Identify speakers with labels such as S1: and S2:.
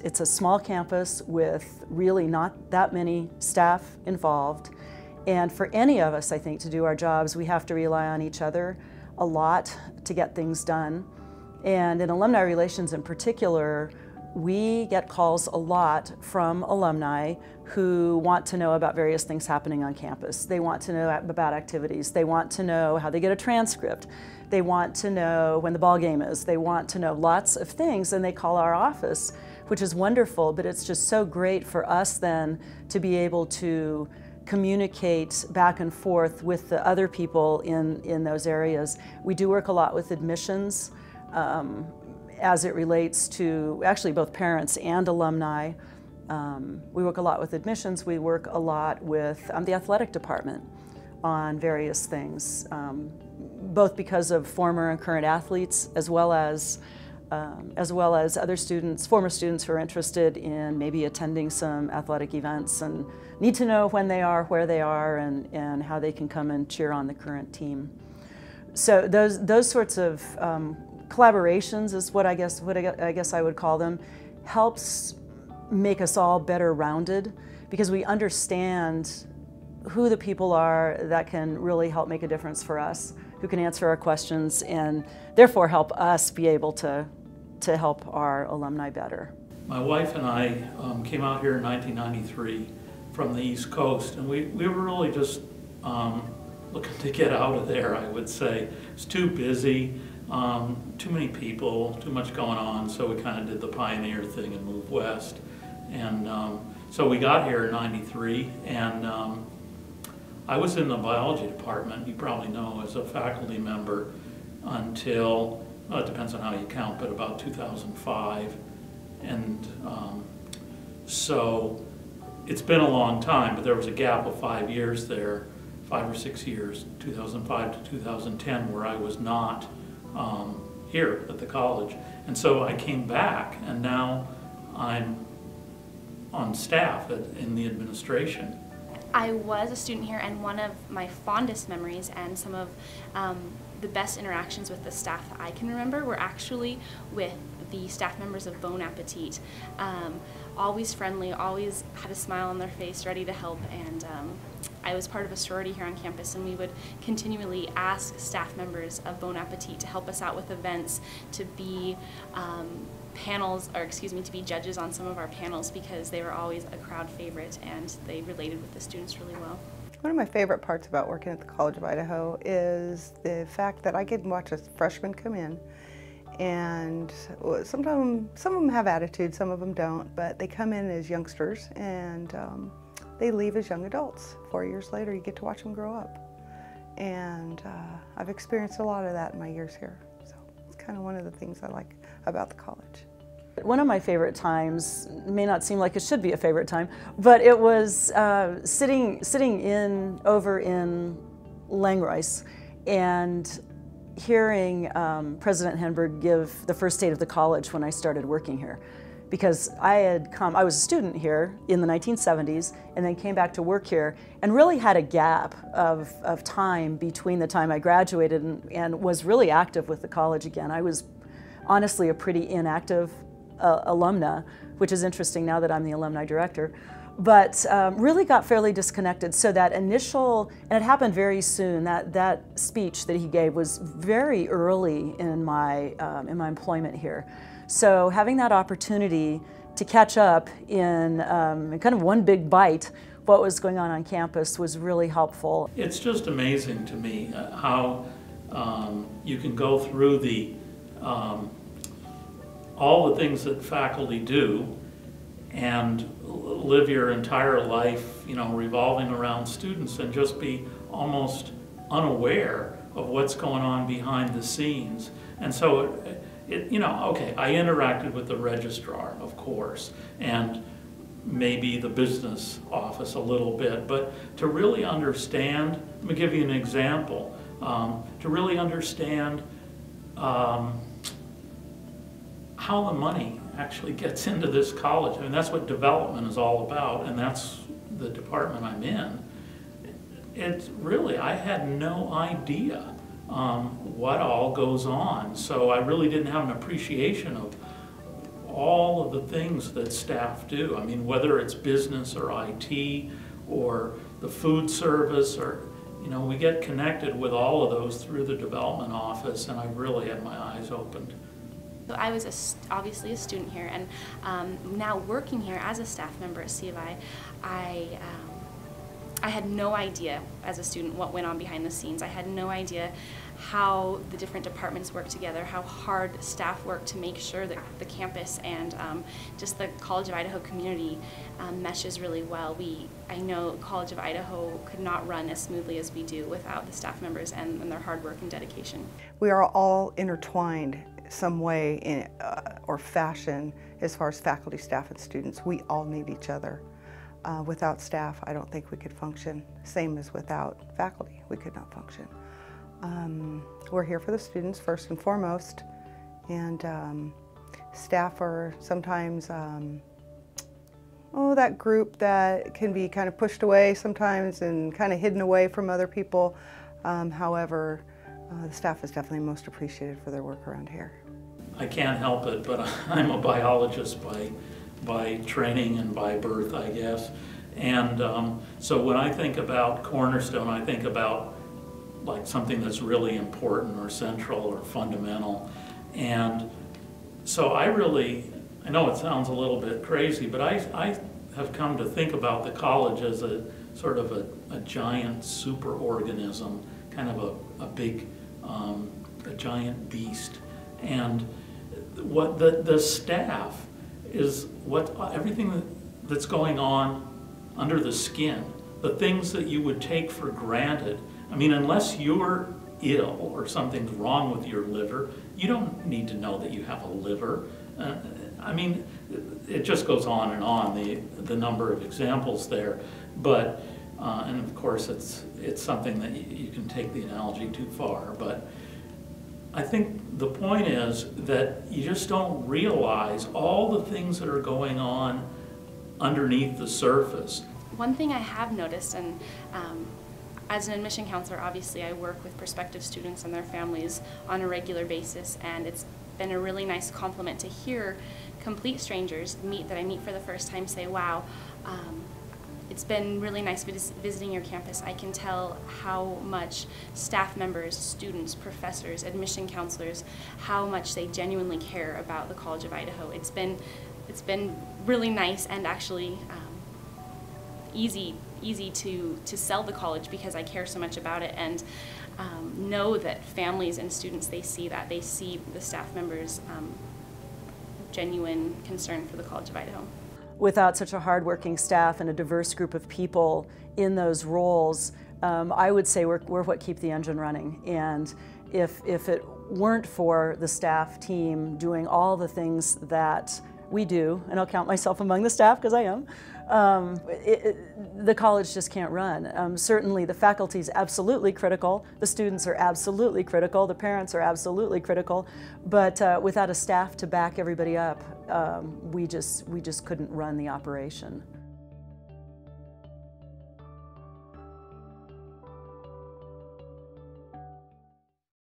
S1: It's a small campus with really not that many staff involved. And for any of us, I think, to do our jobs, we have to rely on each other a lot to get things done. And in alumni relations in particular, we get calls a lot from alumni who want to know about various things happening on campus. They want to know about activities. They want to know how they get a transcript. They want to know when the ball game is. They want to know lots of things, and they call our office, which is wonderful, but it's just so great for us then to be able to communicate back and forth with the other people in those areas. We do work a lot with admissions as it relates to actually both parents and alumni. We work a lot with admissions. We work a lot with the athletic department on various things, both because of former and current athletes, as well as other students, former students who are interested in maybe attending some athletic events and need to know when they are, where they are, and how they can come and cheer on the current team. So those sorts of collaborations is what I guess I would call them, helps make us all better rounded, because we understand who the people are that can really help make a difference for us, who can answer our questions and therefore help us be able to help our alumni better.
S2: My wife and I came out here in 1993 from the East Coast, and we were really just looking to get out of there, I would say. It's too busy, too many people, too much going on, so we kind of did the pioneer thing and moved west. And so we got here in '93, and I was in the biology department, you probably know, as a faculty member until, well, it depends on how you count, but about 2005. And so it's been a long time, but there was a gap of 5 years there, 5 or 6 years, 2005 to 2010, where I was not here at the college. And so I came back, and now I'm on staff in the administration.
S3: I was a student here, and one of my fondest memories and some of the best interactions with the staff that I can remember were actually with the staff members of Bon Appetit. Always friendly, always had a smile on their face, ready to help, and I was part of a sorority here on campus, and we would continually ask staff members of Bon Appetit to help us out with events, to be to be judges on some of our panels, because they were always a crowd favorite and they related with the students really well.
S4: One of my favorite parts about working at the College of Idaho is the fact that I get to watch a freshman come in, and sometimes some of them have attitude, some of them don't, but they come in as youngsters and they leave as young adults. 4 years later, you get to watch them grow up. And I've experienced a lot of that in my years here. So it's kind of one of the things I like about the college.
S1: One of my favorite times, may not seem like it should be a favorite time, but it was sitting over in Langroyce and hearing President Henberg give the first state of the college when I started working here. Because I was a student here in the 1970s and then came back to work here and really had a gap of time between the time I graduated and was really active with the college again. I was honestly a pretty inactive alumna, which is interesting now that I'm the alumni director, but really got fairly disconnected. So that initial, and it happened very soon, that speech that he gave was very early in my employment here. So having that opportunity to catch up in kind of one big bite what was going on campus was really helpful.
S2: It's just amazing to me how you can go through all the things that faculty do and live your entire life, revolving around students and just be almost unaware of what's going on behind the scenes. And so okay, I interacted with the registrar, of course, and maybe the business office a little bit, but to really understand, let me give you an example, to really understand how the money actually gets into this college. I mean, that's what development is all about, and that's the department I'm in. It's really, I had no idea what all goes on, so I really didn't have an appreciation of all of the things that staff do. I mean, whether it's business or IT or the food service, or, you know, we get connected with all of those through the development office, and I really had my eyes opened.
S3: So I was obviously a student here, and now working here as a staff member at C of I had no idea as a student what went on behind the scenes. I had no idea how the different departments work together, how hard staff work to make sure that the campus and just the College of Idaho community meshes really well. I know College of Idaho could not run as smoothly as we do without the staff members and their hard work and dedication.
S4: We are all intertwined some way in, or fashion as far as faculty, staff, and students. We all need each other. Without staff, I don't think we could function. Same as without faculty, we could not function. We're here for the students first and foremost, and staff are sometimes that group that can be kind of pushed away sometimes and kind of hidden away from other people. However, the staff is definitely most appreciated for their work around here.
S2: I can't help it, but I'm a biologist by training and by birth, I guess. And so when I think about Cornerstone, I think about like something that's really important or central or fundamental. And so I know it sounds a little bit crazy, but I have come to think about the college as a sort of a giant superorganism, kind of a big, a giant beast. And what the staff is everything that's going on under the skin, the things that you would take for granted. I mean, unless you're ill or something's wrong with your liver, you don't need to know that you have a liver. I mean, it just goes on, the number of examples there. But, and of course it's something that you can take the analogy too far, but I think the point is that you just don't realize all the things that are going on underneath the surface.
S3: One thing I have noticed, and as an admission counselor, obviously I work with prospective students and their families on a regular basis, and it's been a really nice compliment to hear complete strangers that I meet for the first time say, wow, it's been really nice visiting your campus. I can tell how much staff members, students, professors, admission counselors, how much they genuinely care about the College of Idaho. It's been really nice and actually easy to sell the college because I care so much about it, and know that families and students, they see the staff members' genuine concern for the College of Idaho.
S1: Without such a hardworking staff and a diverse group of people in those roles, I would say we're what keep the engine running. And if it weren't for the staff team doing all the things that we do, and I'll count myself among the staff because I am, the college just can't run. Certainly the faculty is absolutely critical, the students are absolutely critical, the parents are absolutely critical, but without a staff to back everybody up, we just couldn't run the operation.